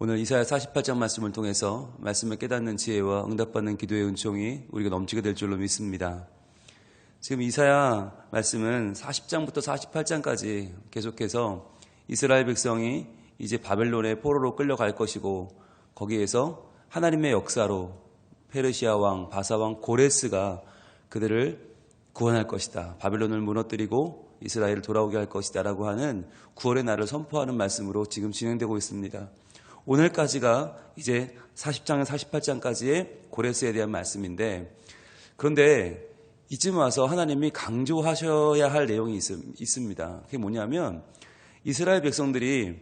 오늘 이사야 48장 말씀을 통해서 말씀을 깨닫는 지혜와 응답받는 기도의 은총이 우리가 넘치게 될 줄로 믿습니다. 지금 이사야 말씀은 40장부터 48장까지 계속해서 이스라엘 백성이 이제 바벨론의 포로로 끌려갈 것이고 거기에서 하나님의 역사로 페르시아 왕, 바사 왕 고레스가 그들을 구원할 것이다. 바벨론을 무너뜨리고 이스라엘을 돌아오게 할 것이다 라고 하는 구원의 날을 선포하는 말씀으로 지금 진행되고 있습니다. 오늘까지가 이제 40장에서 48장까지의 고레스에 대한 말씀인데, 그런데 이쯤 와서 하나님이 강조하셔야 할 내용이 있습니다. 그게 뭐냐면 이스라엘 백성들이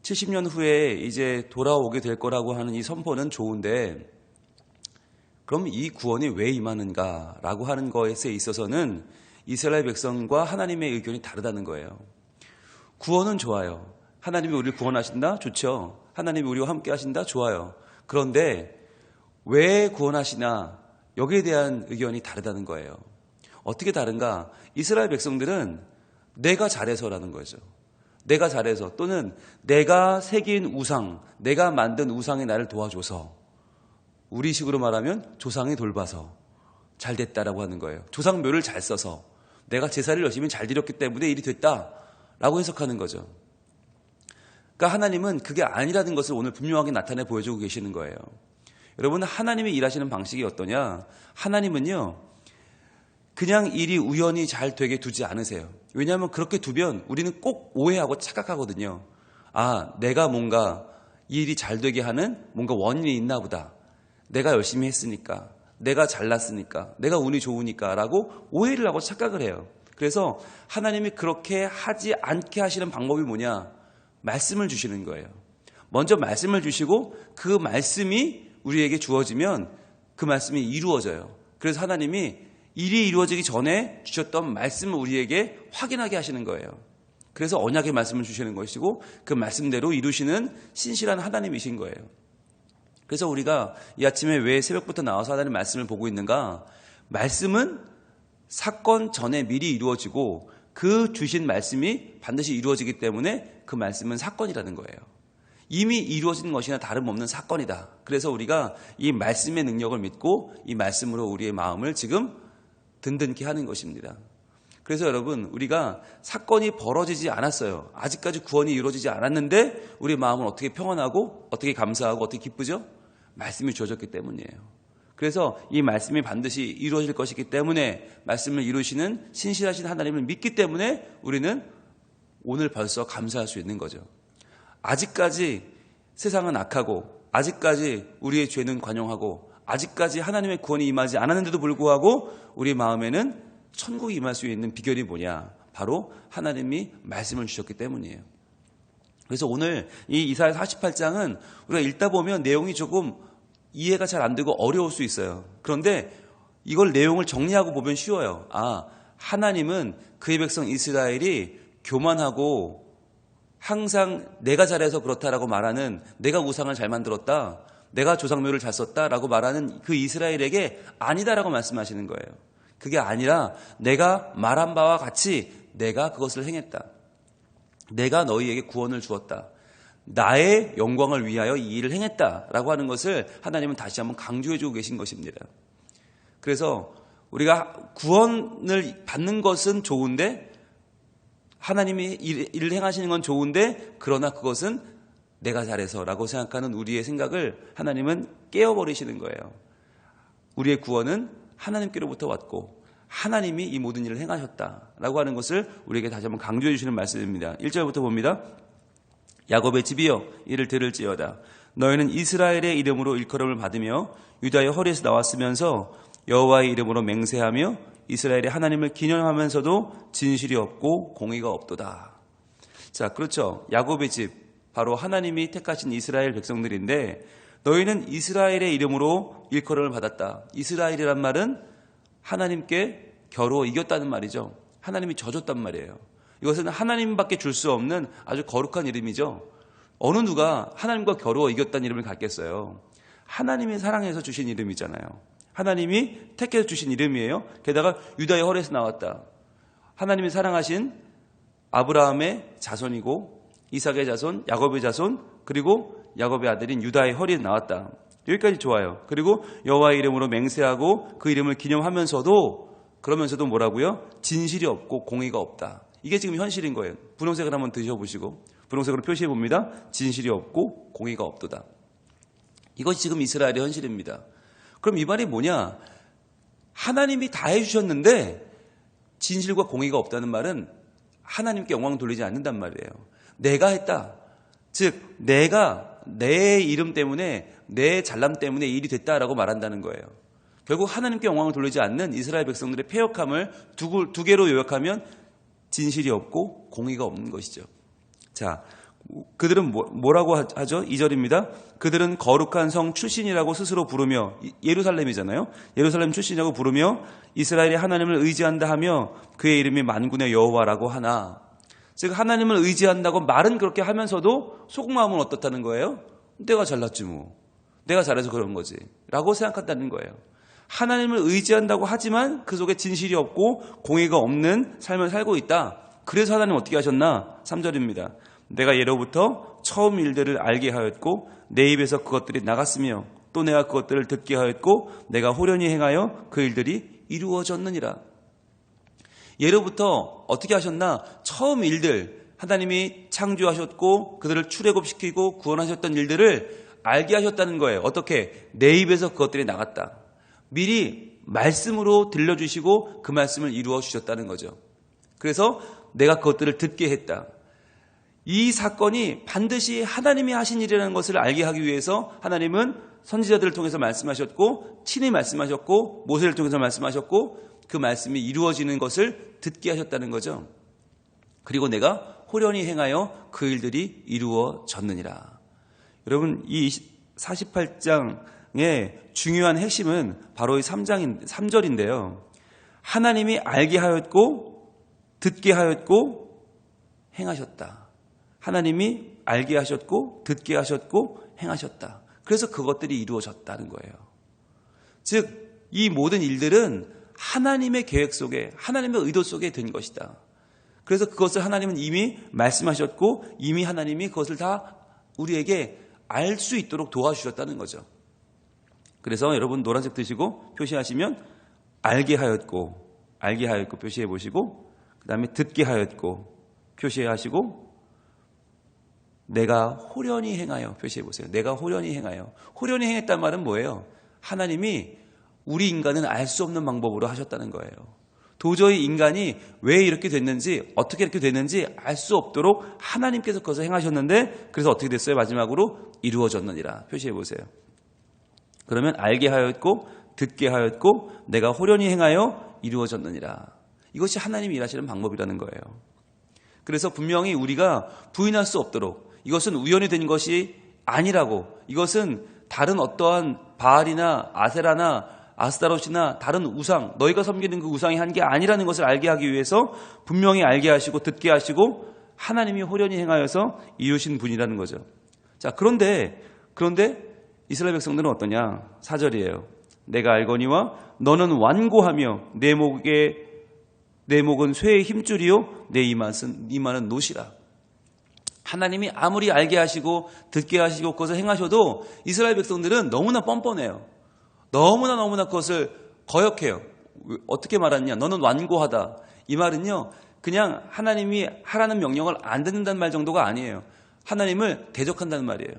70년 후에 이제 돌아오게 될 거라고 하는 이 선포는 좋은데, 그럼 이 구원이 왜 임하는가라고 하는 것에 있어서는 이스라엘 백성과 하나님의 의견이 다르다는 거예요. 구원은 좋아요. 하나님이 우리를 구원하신다? 좋죠. 하나님이 우리와 함께 하신다? 좋아요. 그런데 왜 구원하시나? 여기에 대한 의견이 다르다는 거예요. 어떻게 다른가? 이스라엘 백성들은 내가 잘해서라는 거죠. 내가 잘해서, 또는 내가 새긴 우상, 내가 만든 우상이 나를 도와줘서, 우리식으로 말하면 조상이 돌봐서 잘 됐다라고 하는 거예요. 조상묘를 잘 써서 내가 제사를 열심히 잘 드렸기 때문에 일이 됐다라고 해석하는 거죠. 그러니까 하나님은 그게 아니라는 것을 오늘 분명하게 나타내 보여주고 계시는 거예요. 여러분, 하나님이 일하시는 방식이 어떠냐? 하나님은요, 그냥 일이 우연히 잘 되게 두지 않으세요. 왜냐하면 그렇게 두면 우리는 꼭 오해하고 착각하거든요. 아, 내가 뭔가 이 일이 잘 되게 하는 뭔가 원인이 있나 보다. 내가 열심히 했으니까, 내가 잘났으니까, 내가 운이 좋으니까 라고 오해를 하고 착각을 해요. 그래서 하나님이 그렇게 하지 않게 하시는 방법이 뭐냐? 말씀을 주시는 거예요. 먼저 말씀을 주시고 그 말씀이 우리에게 주어지면 그 말씀이 이루어져요. 그래서 하나님이 일이 이루어지기 전에 주셨던 말씀을 우리에게 확인하게 하시는 거예요. 그래서 언약의 말씀을 주시는 것이고 그 말씀대로 이루시는 신실한 하나님이신 거예요. 그래서 우리가 이 아침에 왜 새벽부터 나와서 하나님의 말씀을 보고 있는가? 말씀은 사건 전에 미리 이루어지고 그 주신 말씀이 반드시 이루어지기 때문에 그 말씀은 사건이라는 거예요. 이미 이루어진 것이나 다름없는 사건이다. 그래서 우리가 이 말씀의 능력을 믿고 이 말씀으로 우리의 마음을 지금 든든케 하는 것입니다. 그래서 여러분, 우리가 사건이 벌어지지 않았어요. 아직까지 구원이 이루어지지 않았는데 우리 마음은 어떻게 평안하고 어떻게 감사하고 어떻게 기쁘죠? 말씀이 주어졌기 때문이에요. 그래서 이 말씀이 반드시 이루어질 것이기 때문에 말씀을 이루시는 신실하신 하나님을 믿기 때문에 우리는 오늘 벌써 감사할 수 있는 거죠. 아직까지 세상은 악하고 아직까지 우리의 죄는 관용하고 아직까지 하나님의 구원이 임하지 않았는데도 불구하고 우리 마음에는 천국이 임할 수 있는 비결이 뭐냐? 바로 하나님이 말씀을 주셨기 때문이에요. 그래서 오늘 이 이사야 48장은 우리가 읽다 보면 내용이 조금 이해가 잘 안 되고 어려울 수 있어요. 그런데 이걸 내용을 정리하고 보면 쉬워요. 아, 하나님은 그의 백성 이스라엘이 교만하고 항상 내가 잘해서 그렇다라고 말하는, 내가 우상을 잘 만들었다, 내가 조상묘를 잘 썼다라고 말하는 그 이스라엘에게 아니다라고 말씀하시는 거예요. 그게 아니라 내가 말한 바와 같이 내가 그것을 행했다. 내가 너희에게 구원을 주었다. 나의 영광을 위하여 이 일을 행했다라고 하는 것을 하나님은 다시 한번 강조해주고 계신 것입니다. 그래서 우리가 구원을 받는 것은 좋은데, 하나님이 일을 행하시는 건 좋은데, 그러나 그것은 내가 잘해서라고 생각하는 우리의 생각을 하나님은 깨어버리시는 거예요. 우리의 구원은 하나님께로부터 왔고 하나님이 이 모든 일을 행하셨다라고 하는 것을 우리에게 다시 한번 강조해 주시는 말씀입니다. 1절부터 봅니다. 야곱의 집이여 이를 들을지어다. 너희는 이스라엘의 이름으로 일컬음을 받으며 유다의 허리에서 나왔으면서 여호와의 이름으로 맹세하며 이스라엘의 하나님을 기념하면서도 진실이 없고 공의가 없도다. 자, 그렇죠. 야곱의 집, 바로 하나님이 택하신 이스라엘 백성들인데, 너희는 이스라엘의 이름으로 일컬음을 받았다. 이스라엘이란 말은 하나님께 겨루어 이겼다는 말이죠. 하나님이 져줬단 말이에요. 이것은 하나님밖에 줄 수 없는 아주 거룩한 이름이죠. 어느 누가 하나님과 겨루어 이겼다는 이름을 갖겠어요. 하나님이 사랑해서 주신 이름이잖아요. 하나님이 택해서 주신 이름이에요. 게다가 유다의 허리에서 나왔다. 하나님이 사랑하신 아브라함의 자손이고 이삭의 자손, 야곱의 자손, 그리고 야곱의 아들인 유다의 허리에 나왔다. 여기까지 좋아요. 그리고 여호와의 이름으로 맹세하고 그 이름을 기념하면서도 그러면서도 뭐라고요? 진실이 없고 공의가 없다. 이게 지금 현실인 거예요. 분홍색을 한번 드셔보시고 분홍색으로 표시해 봅니다. 진실이 없고 공의가 없도다. 이것이 지금 이스라엘의 현실입니다. 그럼 이 말이 뭐냐? 하나님이 다 해주셨는데 진실과 공의가 없다는 말은 하나님께 영광 돌리지 않는단 말이에요. 내가 했다. 즉 내가 내 이름 때문에 내 잘남 때문에 일이 됐다라고 말한다는 거예요. 결국 하나님께 영광을 돌리지 않는 이스라엘 백성들의 패역함을 두 개로 요약하면 진실이 없고 공의가 없는 것이죠. 자, 그들은 뭐라고 하죠? 2절입니다. 그들은 거룩한 성 출신이라고 스스로 부르며, 예루살렘이잖아요. 예루살렘 출신이라고 부르며 이스라엘의 하나님을 의지한다 하며 그의 이름이 만군의 여호와라고 하나. 즉 하나님을 의지한다고 말은 그렇게 하면서도 속마음은 어떻다는 거예요? 내가 잘났지 뭐. 내가 잘해서 그런 거지 라고 생각한다는 거예요. 하나님을 의지한다고 하지만 그 속에 진실이 없고 공의가 없는 삶을 살고 있다. 그래서 하나님 어떻게 하셨나? 3절입니다. 내가 예로부터 처음 일들을 알게 하였고 내 입에서 그것들이 나갔으며 또 내가 그것들을 듣게 하였고 내가 호련히 행하여 그 일들이 이루어졌느니라. 예로부터 어떻게 하셨나? 처음 일들, 하나님이 창조하셨고 그들을 출애굽시키고 구원하셨던 일들을 알게 하셨다는 거예요. 어떻게? 내 입에서 그것들이 나갔다. 미리 말씀으로 들려주시고 그 말씀을 이루어 주셨다는 거죠. 그래서 내가 그것들을 듣게 했다. 이 사건이 반드시 하나님이 하신 일이라는 것을 알게 하기 위해서 하나님은 선지자들을 통해서 말씀하셨고 친히 말씀하셨고 모세를 통해서 말씀하셨고 그 말씀이 이루어지는 것을 듣게 하셨다는 거죠. 그리고 내가 호련히 행하여 그 일들이 이루어졌느니라. 여러분, 이 48장의 중요한 핵심은 바로 이 3절인데요. 하나님이 알게 하였고 듣게 하였고 행하셨다. 하나님이 알게 하셨고 듣게 하셨고 행하셨다. 그래서 그것들이 이루어졌다는 거예요. 즉 이 모든 일들은 하나님의 계획 속에 하나님의 의도 속에 된 것이다. 그래서 그것을 하나님은 이미 말씀하셨고 이미 하나님이 그것을 다 우리에게 알 수 있도록 도와주셨다는 거죠. 그래서 여러분 노란색 드시고 표시하시면 알게 하였고 표시해 보시고 그 다음에 듣게 하였고 표시하시고 내가 호련히 행하여 표시해 보세요. 내가 호련히 행하여. 호련히 행했단 말은 뭐예요? 하나님이 우리 인간은 알 수 없는 방법으로 하셨다는 거예요. 도저히 인간이 왜 이렇게 됐는지 어떻게 이렇게 됐는지 알 수 없도록 하나님께서 그것을 행하셨는데 그래서 어떻게 됐어요? 마지막으로 이루어졌느니라 표시해 보세요. 그러면 알게 하였고 듣게 하였고 내가 호련히 행하여 이루어졌느니라. 이것이 하나님이 일하시는 방법이라는 거예요. 그래서 분명히 우리가 부인할 수 없도록 이것은 우연히 된 것이 아니라고, 이것은 다른 어떠한 바알이나 아세라나 아스타롯이나 다른 우상, 너희가 섬기는 그 우상이 한 게 아니라는 것을 알게 하기 위해서 분명히 알게 하시고 듣게 하시고 하나님이 호련히 행하여서 이루신 분이라는 거죠. 자, 그런데 이스라엘 백성들은 어떠냐? 4절이에요. 내가 알거니와 너는 완고하며 내 목은 쇠의 힘줄이요 내 이마는 노시라. 하나님이 아무리 알게 하시고 듣게 하시고 그것을 행하셔도 이스라엘 백성들은 너무나 뻔뻔해요. 너무나 그것을 거역해요. 어떻게 말하느냐? 너는 완고하다. 이 말은요, 그냥 하나님이 하라는 명령을 안 듣는다는 말 정도가 아니에요. 하나님을 대적한다는 말이에요.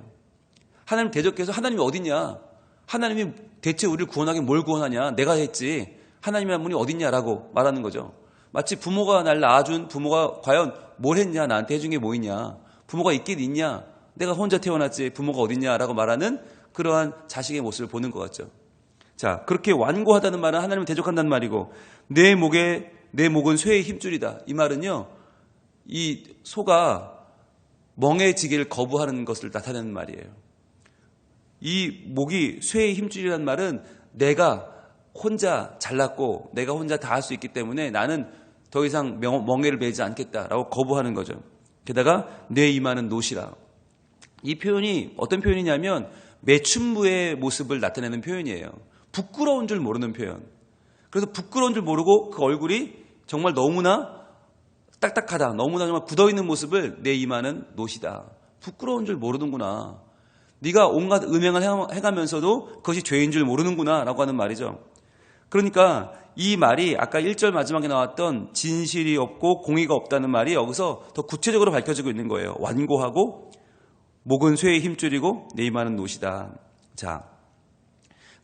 하나님 대적해서 하나님이 어딨냐? 하나님이 대체 우리를 구원하긴 뭘 구원하냐? 내가 했지. 하나님의 분이 어딨냐라고 말하는 거죠. 마치 부모가 날 낳아준 부모가 과연 뭘 했냐? 나한테 해준 게 뭐 있냐? 부모가 있긴 있냐? 내가 혼자 태어났지 부모가 어딨냐라고 말하는 그러한 자식의 모습을 보는 것 같죠. 자, 그렇게 완고하다는 말은 하나님을 대적한다는 말이고 내 목은 쇠의 힘줄이다. 이 말은요, 이 소가 멍해지기를 거부하는 것을 나타내는 말이에요. 이 목이 쇠의 힘줄이라는 말은 내가 혼자 잘났고 내가 혼자 다 할 수 있기 때문에 나는 더 이상 멍해를 매지 않겠다라고 거부하는 거죠. 게다가 내 이마는 노시라. 이 표현이 어떤 표현이냐면 매춘부의 모습을 나타내는 표현이에요. 부끄러운 줄 모르는 표현. 그래서 부끄러운 줄 모르고 그 얼굴이 정말 너무나 딱딱하다, 너무나 정말 굳어있는 모습을 내 이마는 노시다. 부끄러운 줄 모르는구나. 네가 온갖 음행을 행하면서도 그것이 죄인 줄 모르는구나 라고 하는 말이죠. 그러니까 이 말이 아까 1절 마지막에 나왔던 진실이 없고 공의가 없다는 말이 여기서 더 구체적으로 밝혀지고 있는 거예요. 완고하고 목은 쇠의 힘줄이고 내 이마는 노시다. 자,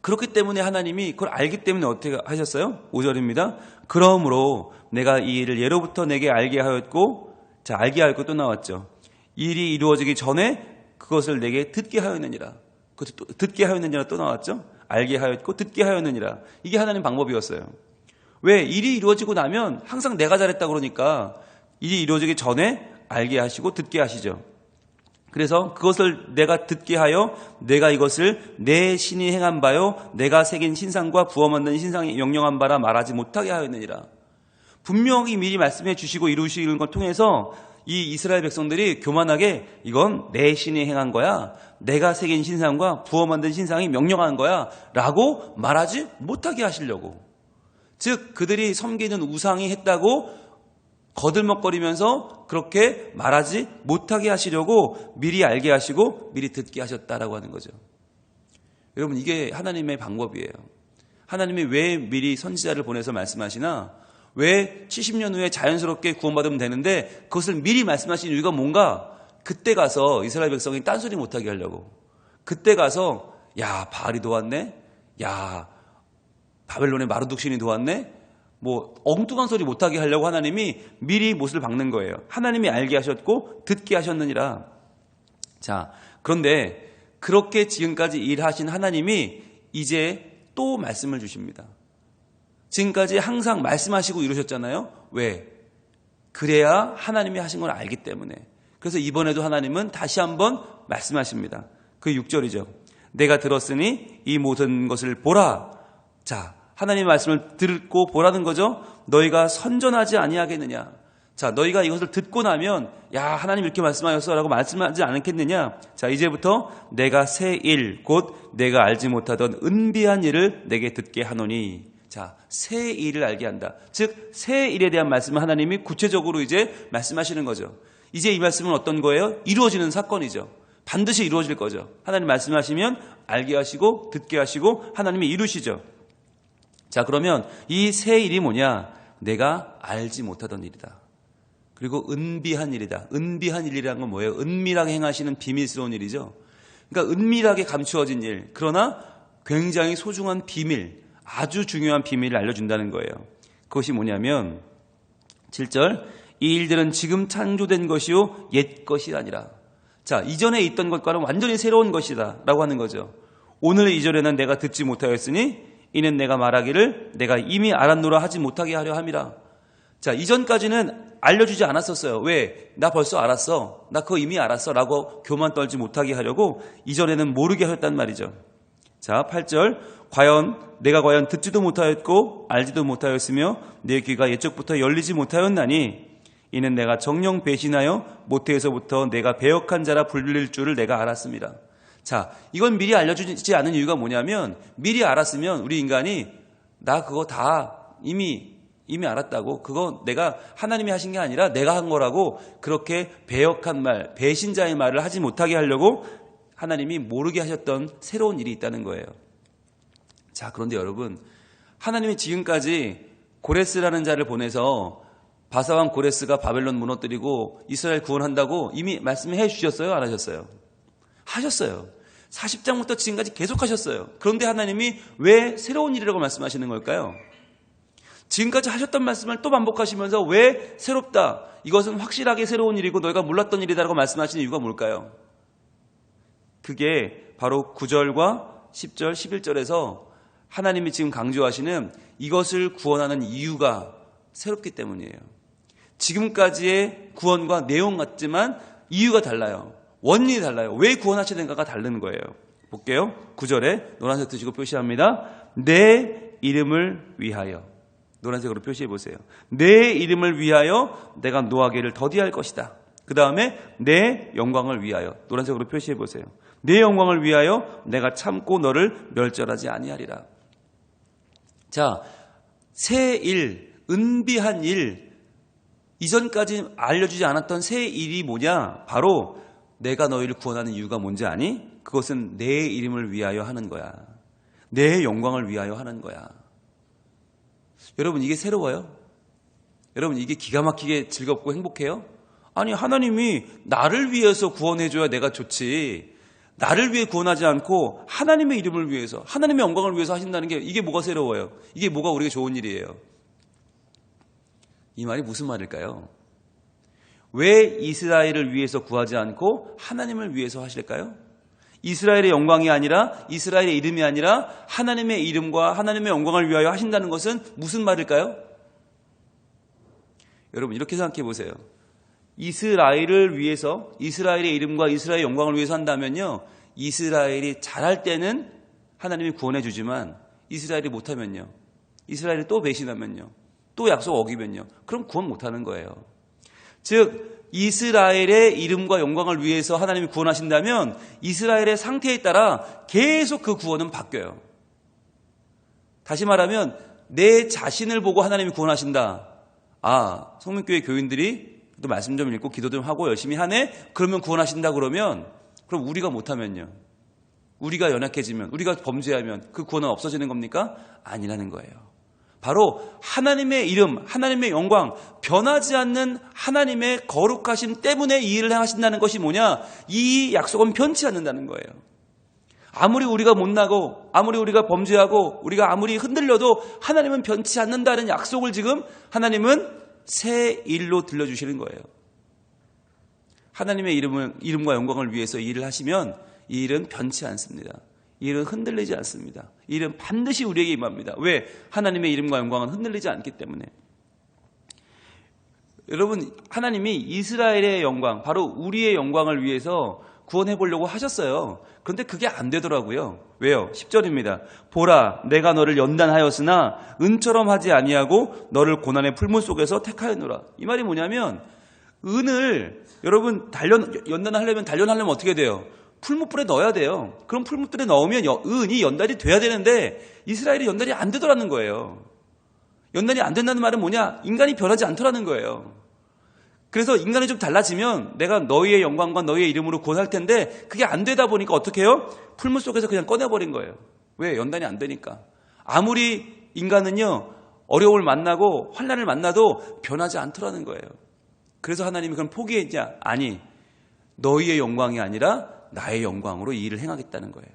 그렇기 때문에 하나님이 그걸 알기 때문에 어떻게 하셨어요? 5절입니다. 그러므로 내가 이 일을 예로부터 내게 알게 하였고, 자, 알게 하였고 또 나왔죠. 이 일이 이루어지기 전에 그것을 내게 듣게 하였느니라. 듣게 하였느니라 또 나왔죠. 알게 하였고 듣게 하였느니라. 이게 하나님 방법이었어요. 왜? 일이 이루어지고 나면 항상 내가 잘했다 그러니까 일이 이루어지기 전에 알게 하시고 듣게 하시죠. 그래서 그것을 내가 듣게 하여 내가 이것을 내 신이 행한 바요 내가 새긴 신상과 부어 만든 신상이 명령한 바라 말하지 못하게 하였느니라. 분명히 미리 말씀해 주시고 이루시는 걸 통해서 이 이스라엘 백성들이 교만하게 이건 내 신이 행한 거야, 내가 새긴 신상과 부어 만든 신상이 명령한 거야 라고 말하지 못하게 하시려고, 즉 그들이 섬기는 우상이 했다고 거들먹거리면서 그렇게 말하지 못하게 하시려고 미리 알게 하시고 미리 듣게 하셨다라고 하는 거죠. 여러분, 이게 하나님의 방법이에요. 하나님이 왜 미리 선지자를 보내서 말씀하시나, 왜 70년 후에 자연스럽게 구원받으면 되는데 그것을 미리 말씀하신 이유가 뭔가, 그때 가서 이스라엘 백성이 딴소리 못하게 하려고, 그때 가서 야 바알이 도왔네, 야 바벨론의 마르둑신이 도왔네, 뭐 엉뚱한 소리 못하게 하려고 하나님이 미리 못을 박는 거예요. 하나님이 알게 하셨고 듣게 하셨느니라. 자, 그런데 그렇게 지금까지 일하신 하나님이 이제 또 말씀을 주십니다. 지금까지 항상 말씀하시고 이루셨잖아요. 왜? 그래야 하나님이 하신 걸 알기 때문에. 그래서 이번에도 하나님은 다시 한번 말씀하십니다. 그 6절이죠. 내가 들었으니 이 모든 것을 보라. 자, 하나님의 말씀을 듣고 보라는 거죠. 너희가 선전하지 아니하겠느냐. 자, 너희가 이것을 듣고 나면 야 하나님 이렇게 말씀하셨어 라고 말씀하지 않겠느냐. 자, 이제부터 내가 새 일 곧 내가 알지 못하던 은비한 일을 내게 듣게 하노니. 자, 새 일을 알게 한다. 즉 새 일에 대한 말씀을 하나님이 구체적으로 이제 말씀하시는 거죠. 이제 이 말씀은 어떤 거예요? 이루어지는 사건이죠. 반드시 이루어질 거죠. 하나님 말씀하시면 알게 하시고 듣게 하시고 하나님이 이루시죠. 자, 그러면 이 새 일이 뭐냐? 내가 알지 못하던 일이다. 그리고 은비한 일이다. 은비한 일이라는 건 뭐예요? 은밀하게 행하시는 비밀스러운 일이죠. 그러니까 은밀하게 감추어진 일, 그러나 굉장히 소중한 비밀, 아주 중요한 비밀을 알려준다는 거예요. 그것이 뭐냐면 7절, 이 일들은 지금 창조된 것이요 옛 것이 아니라. 자, 이전에 있던 것과는 완전히 새로운 것이다 라고 하는 거죠. 오늘 이전에는 내가 듣지 못하였으니 이는 내가 말하기를 내가 이미 알았노라 하지 못하게 하려 함이라. 자, 이전까지는 알려주지 않았었어요. 왜? 나 벌써 알았어, 나 그거 이미 알았어 라고 교만 떨지 못하게 하려고 이전에는 모르게 하였단 말이죠. 자, 8절, 내가 과연 듣지도 못하였고 알지도 못하였으며 내 귀가 옛적부터 열리지 못하였나니 이는 내가 정령 배신하여 모태에서부터 내가 배역한 자라 불릴 줄을 내가 알았습니다. 자, 이건 미리 알려주지 않은 이유가 뭐냐면, 미리 알았으면 우리 인간이 나 그거 다 이미 알았다고, 그거 내가 하나님이 하신 게 아니라 내가 한 거라고 그렇게 배역한 말, 배신자의 말을 하지 못하게 하려고 하나님이 모르게 하셨던 새로운 일이 있다는 거예요. 자, 그런데 여러분, 하나님이 지금까지 고레스라는 자를 보내서 바사왕 고레스가 바벨론 무너뜨리고 이스라엘 구원한다고 이미 말씀해 주셨어요? 안 하셨어요? 하셨어요. 40장부터 지금까지 계속 하셨어요. 그런데 하나님이 왜 새로운 일이라고 말씀하시는 걸까요? 지금까지 하셨던 말씀을 또 반복하시면서 왜 새롭다, 이것은 확실하게 새로운 일이고 너희가 몰랐던 일이다라고 말씀하시는 이유가 뭘까요? 그게 바로 9절과 10절, 11절에서 하나님이 지금 강조하시는 이것을 구원하는 이유가 새롭기 때문이에요. 지금까지의 구원과 내용 같지만 이유가 달라요. 원인이 달라요. 왜 구원하시는가가 다른 거예요. 볼게요. 9절에 노란색 드시고 표시합니다. 내 이름을 위하여. 노란색으로 표시해 보세요. 내 이름을 위하여 내가 노하기를 더디할 것이다. 그 다음에 내 영광을 위하여. 노란색으로 표시해 보세요. 내 영광을 위하여 내가 참고 너를 멸절하지 아니하리라. 자, 새 일, 은비한 일, 이전까지 알려주지 않았던 새 일이 뭐냐? 바로 내가 너희를 구원하는 이유가 뭔지 아니? 그것은 내 이름을 위하여 하는 거야. 내 영광을 위하여 하는 거야. 여러분, 이게 새로워요? 여러분, 이게 기가 막히게 즐겁고 행복해요? 아니, 하나님이 나를 위해서 구원해줘야 내가 좋지. 나를 위해 구원하지 않고 하나님의 이름을 위해서, 하나님의 영광을 위해서 하신다는 게 이게 뭐가 새로워요? 이게 뭐가 우리에게 좋은 일이에요? 이 말이 무슨 말일까요? 왜 이스라엘을 위해서 구하지 않고 하나님을 위해서 하실까요? 이스라엘의 영광이 아니라, 이스라엘의 이름이 아니라 하나님의 이름과 하나님의 영광을 위하여 하신다는 것은 무슨 말일까요? 여러분, 이렇게 생각해 보세요. 이스라엘을 위해서, 이스라엘의 이름과 이스라엘의 영광을 위해서 한다면요, 이스라엘이 잘할 때는 하나님이 구원해 주지만 이스라엘이 못하면요, 이스라엘이 또 배신하면요, 또 약속 어기면요, 그럼 구원 못하는 거예요. 즉 이스라엘의 이름과 영광을 위해서 하나님이 구원하신다면 이스라엘의 상태에 따라 계속 그 구원은 바뀌어요. 다시 말하면 내 자신을 보고 하나님이 구원하신다. 아, 성민교회 교인들이 또 말씀 좀 읽고 기도 좀 하고 열심히 하네? 그러면 구원하신다 그러면, 그럼 우리가 못하면요, 우리가 연약해지면, 우리가 범죄하면 그 구원은 없어지는 겁니까? 아니라는 거예요. 바로 하나님의 이름, 하나님의 영광, 변하지 않는 하나님의 거룩하심 때문에 이 일을 하신다는 것이 뭐냐? 이 약속은 변치 않는다는 거예요. 아무리 우리가 못나고, 아무리 우리가 범죄하고, 우리가 아무리 흔들려도 하나님은 변치 않는다는 약속을 지금 하나님은 새 일로 들려주시는 거예요. 하나님의 이름과 영광을 위해서 이 일을 하시면 이 일은 변치 않습니다. 이 일은 흔들리지 않습니다. 이 일은 반드시 우리에게 임합니다. 왜? 하나님의 이름과 영광은 흔들리지 않기 때문에. 여러분, 하나님이 이스라엘의 영광, 바로 우리의 영광을 위해서 구원해 보려고 하셨어요. 그런데 그게 안 되더라고요. 왜요? 10절입니다. 보라, 내가 너를 연단하였으나 은처럼 하지 아니하고 너를 고난의 풀무 속에서 택하였노라. 이 말이 뭐냐면, 은을 여러분 연단하려면 단련하려면 어떻게 돼요? 풀무불에 넣어야 돼요. 그럼 풀무불에 넣으면 은이 연단이 돼야 되는데 이스라엘이 연단이 안 되더라는 거예요. 연단이 안 된다는 말은 뭐냐? 인간이 변하지 않더라는 거예요. 그래서 인간이 좀 달라지면 내가 너희의 영광과 너희의 이름으로 구원할 텐데 그게 안 되다 보니까 어떻게 해요? 풀무 속에서 그냥 꺼내버린 거예요. 왜? 연단이 안 되니까. 아무리 인간은요, 어려움을 만나고 환난을 만나도 변하지 않더라는 거예요. 그래서 하나님이 그럼 포기했냐? 아니, 너희의 영광이 아니라 나의 영광으로 이 일을 행하겠다는 거예요.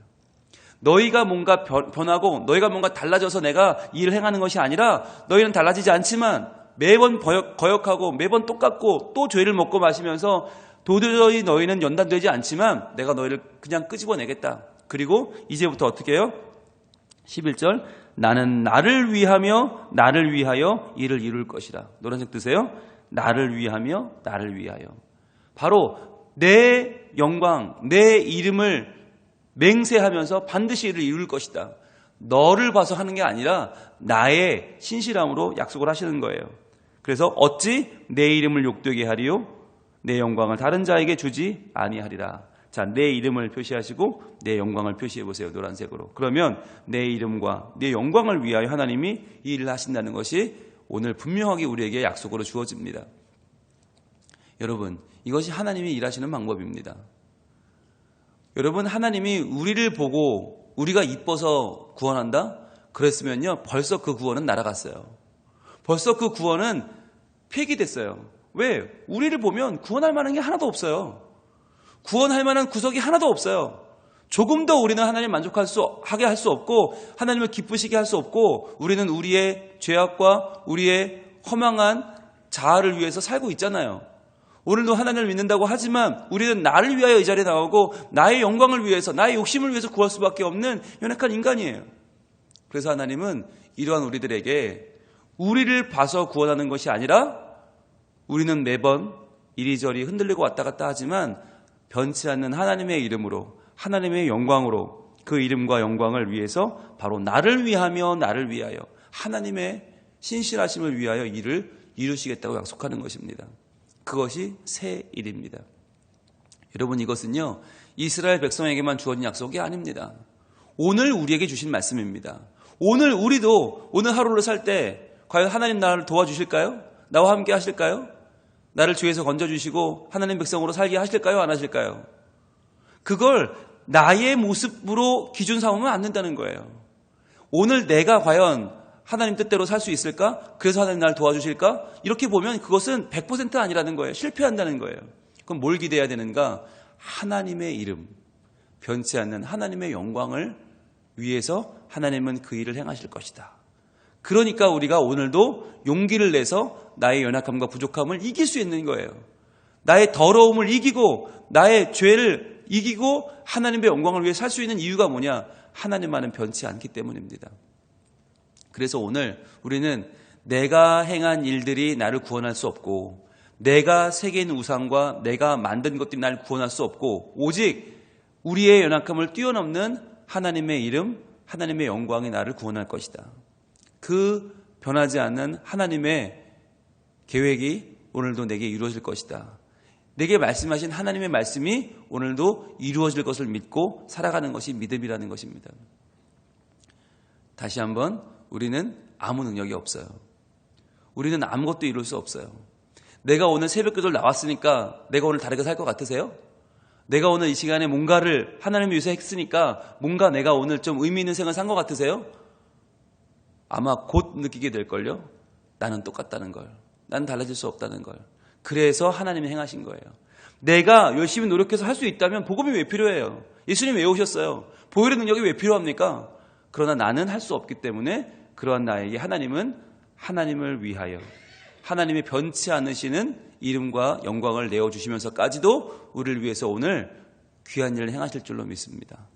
너희가 뭔가 변하고 너희가 뭔가 달라져서 내가 이 일을 행하는 것이 아니라, 너희는 달라지지 않지만 매번 거역하고 매번 똑같고 또 죄를 먹고 마시면서 도저히 너희는 연단되지 않지만 내가 너희를 그냥 끄집어내겠다. 그리고 이제부터 어떻게 해요? 11절, 나는 나를 위하며 나를 위하여 이를 이룰 것이라. 노란색 뜨세요. 나를 위하며 나를 위하여. 바로 내 영광, 내 이름을 맹세하면서 반드시 이를 이룰 것이다. 너를 봐서 하는 게 아니라 나의 신실함으로 약속을 하시는 거예요. 그래서 어찌 내 이름을 욕되게 하리요? 내 영광을 다른 자에게 주지 아니하리라. 자, 내 이름을 표시하시고 내 영광을 표시해 보세요. 노란색으로. 그러면 내 이름과 내 영광을 위하여 하나님이 이 일을 하신다는 것이 오늘 분명하게 우리에게 약속으로 주어집니다. 여러분, 이것이 하나님이 일하시는 방법입니다. 여러분, 하나님이 우리를 보고 우리가 이뻐서 구원한다? 그랬으면요, 벌써 그 구원은 날아갔어요. 벌써 그 구원은 폐기됐어요. 왜? 우리를 보면 구원할 만한 게 하나도 없어요. 구원할 만한 구석이 하나도 없어요. 조금 더 우리는 하나님 만족하게 할 수 없고 하나님을 기쁘시게 할 수 없고, 우리는 우리의 죄악과 우리의 허망한 자아를 위해서 살고 있잖아요. 오늘도 하나님을 믿는다고 하지만 우리는 나를 위하여 이 자리에 나오고 나의 영광을 위해서, 나의 욕심을 위해서 구할 수밖에 없는 연약한 인간이에요. 그래서 하나님은 이러한 우리들에게 우리를 봐서 구원하는 것이 아니라, 우리는 매번 이리저리 흔들리고 왔다 갔다 하지만 변치 않는 하나님의 이름으로, 하나님의 영광으로, 그 이름과 영광을 위해서 바로 나를 위하며 나를 위하여 하나님의 신실하심을 위하여 일을 이루시겠다고 약속하는 것입니다. 그것이 새 일입니다. 여러분, 이것은요, 이스라엘 백성에게만 주어진 약속이 아닙니다. 오늘 우리에게 주신 말씀입니다. 오늘 우리도 오늘 하루를 살 때 과연 하나님 나를 도와주실까요? 나와 함께 하실까요? 나를 죄에서 건져주시고 하나님 백성으로 살게 하실까요? 안 하실까요? 그걸 나의 모습으로 기준 삼으면 안 된다는 거예요. 오늘 내가 과연 하나님 뜻대로 살 수 있을까? 그래서 하나님 나를 도와주실까? 이렇게 보면 그것은 100% 아니라는 거예요. 실패한다는 거예요. 그럼 뭘 기대해야 되는가? 하나님의 이름, 변치 않는 하나님의 영광을 위해서 하나님은 그 일을 행하실 것이다. 그러니까 우리가 오늘도 용기를 내서 나의 연약함과 부족함을 이길 수 있는 거예요. 나의 더러움을 이기고 나의 죄를 이기고 하나님의 영광을 위해 살 수 있는 이유가 뭐냐? 하나님만은 변치 않기 때문입니다. 그래서 오늘 우리는 내가 행한 일들이 나를 구원할 수 없고, 내가 새긴 우상과 내가 만든 것들이 나를 구원할 수 없고, 오직 우리의 연약함을 뛰어넘는 하나님의 이름, 하나님의 영광이 나를 구원할 것이다. 그 변하지 않는 하나님의 계획이 오늘도 내게 이루어질 것이다. 내게 말씀하신 하나님의 말씀이 오늘도 이루어질 것을 믿고 살아가는 것이 믿음이라는 것입니다. 다시 한번, 우리는 아무 능력이 없어요. 우리는 아무것도 이룰 수 없어요. 내가 오늘 새벽기도를 나왔으니까 내가 오늘 다르게 살 것 같으세요? 내가 오늘 이 시간에 뭔가를 하나님을 위해서 했으니까 뭔가 내가 오늘 좀 의미 있는 생활을 산 것 같으세요? 아마 곧 느끼게 될걸요. 나는 똑같다는 걸. 나는 달라질 수 없다는 걸. 그래서 하나님이 행하신 거예요. 내가 열심히 노력해서 할 수 있다면 복음이 왜 필요해요? 예수님 왜 오셨어요? 보혈의 능력이 왜 필요합니까? 그러나 나는 할 수 없기 때문에 그러한 나에게 하나님은 하나님을 위하여 하나님의 변치 않으시는 이름과 영광을 내어주시면서까지도 우리를 위해서 오늘 귀한 일을 행하실 줄로 믿습니다.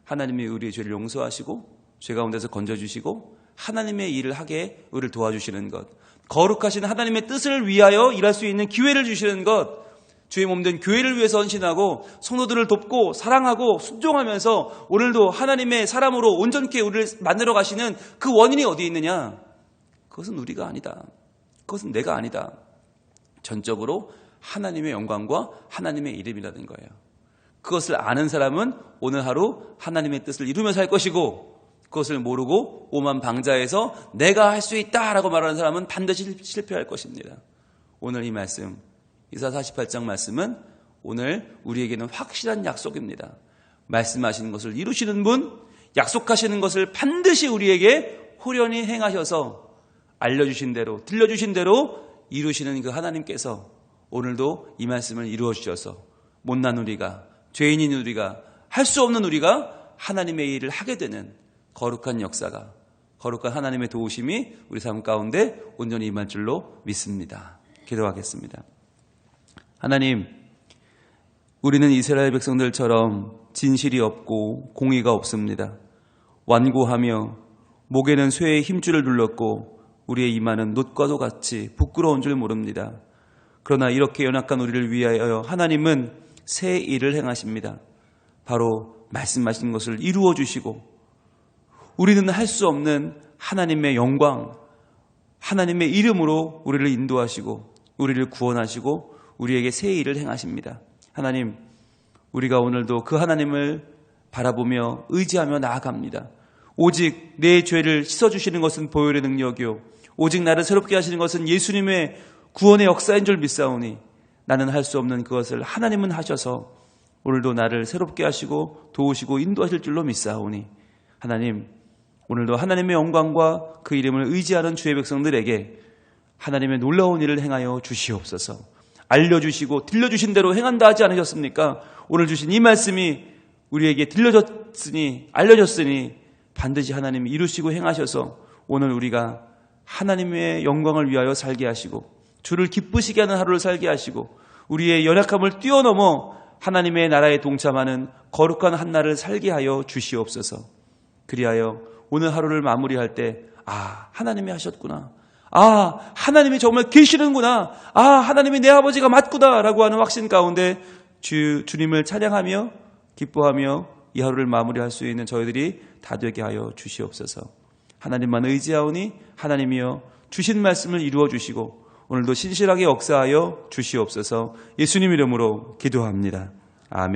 하나님이 우리의 죄를 용서하시고 죄 가운데서 건져주시고 하나님의 일을 하게 우리를 도와주시는 것, 거룩하신 하나님의 뜻을 위하여 일할 수 있는 기회를 주시는 것, 주의 몸된 교회를 위해서 헌신하고 성도들을 돕고 사랑하고 순종하면서 오늘도 하나님의 사람으로 온전케 우리를 만들어 가시는 그 원인이 어디에 있느냐? 그것은 우리가 아니다. 그것은 내가 아니다. 전적으로 하나님의 영광과 하나님의 이름이라는 거예요. 그것을 아는 사람은 오늘 하루 하나님의 뜻을 이루며 살 것이고, 그것을 모르고 오만 방자해서 내가 할 수 있다라고 말하는 사람은 반드시 실패할 것입니다. 오늘 이 말씀, 이사 48장 말씀은 오늘 우리에게는 확실한 약속입니다. 말씀하시는 것을 이루시는 분, 약속하시는 것을 반드시 우리에게 호련히 행하셔서 알려주신 대로, 들려주신 대로 이루시는 그 하나님께서 오늘도 이 말씀을 이루어 주셔서 못난 우리가, 죄인인 우리가, 할 수 없는 우리가 하나님의 일을 하게 되는 거룩한 역사가, 거룩한 하나님의 도우심이 우리 삶 가운데 온전히 임할 줄로 믿습니다. 기도하겠습니다. 하나님, 우리는 이스라엘 백성들처럼 진실이 없고 공의가 없습니다. 완고하며 목에는 쇠의 힘줄을 둘렀고 우리의 이마는 놋과도 같이 부끄러운 줄 모릅니다. 그러나 이렇게 연약한 우리를 위하여 하나님은 새 일을 행하십니다. 바로 말씀하신 것을 이루어 주시고 우리는 할 수 없는 하나님의 영광, 하나님의 이름으로 우리를 인도하시고 우리를 구원하시고 우리에게 새 일을 행하십니다. 하나님, 우리가 오늘도 그 하나님을 바라보며 의지하며 나아갑니다. 오직 내 죄를 씻어주시는 것은 보혈의 능력이요 오직 나를 새롭게 하시는 것은 예수님의 구원의 역사인 줄 믿사오니 나는 할 수 없는 그것을 하나님은 하셔서 오늘도 나를 새롭게 하시고 도우시고 인도하실 줄로 믿사오니 하나님, 오늘도 하나님의 영광과 그 이름을 의지하는 주의 백성들에게 하나님의 놀라운 일을 행하여 주시옵소서. 알려주시고 들려주신 대로 행한다 하지 않으셨습니까? 오늘 주신 이 말씀이 우리에게 들려졌으니, 알려졌으니 반드시 하나님이 이루시고 행하셔서 오늘 우리가 하나님의 영광을 위하여 살게 하시고 주를 기쁘시게 하는 하루를 살게 하시고 우리의 연약함을 뛰어넘어 하나님의 나라에 동참하는 거룩한 한날을 살게 하여 주시옵소서. 그리하여 오늘 하루를 마무리할 때 하나님이 하셨구나, 하나님이 정말 계시는구나, 하나님이 내 아버지가 맞구나 라고 하는 확신 가운데 주님을 찬양하며 기뻐하며 이 하루를 마무리할 수 있는 저희들이 다 되게 하여 주시옵소서. 하나님만 의지하오니 하나님이여 주신 말씀을 이루어 주시고 오늘도 신실하게 역사하여 주시옵소서. 예수님 이름으로 기도합니다. 아멘.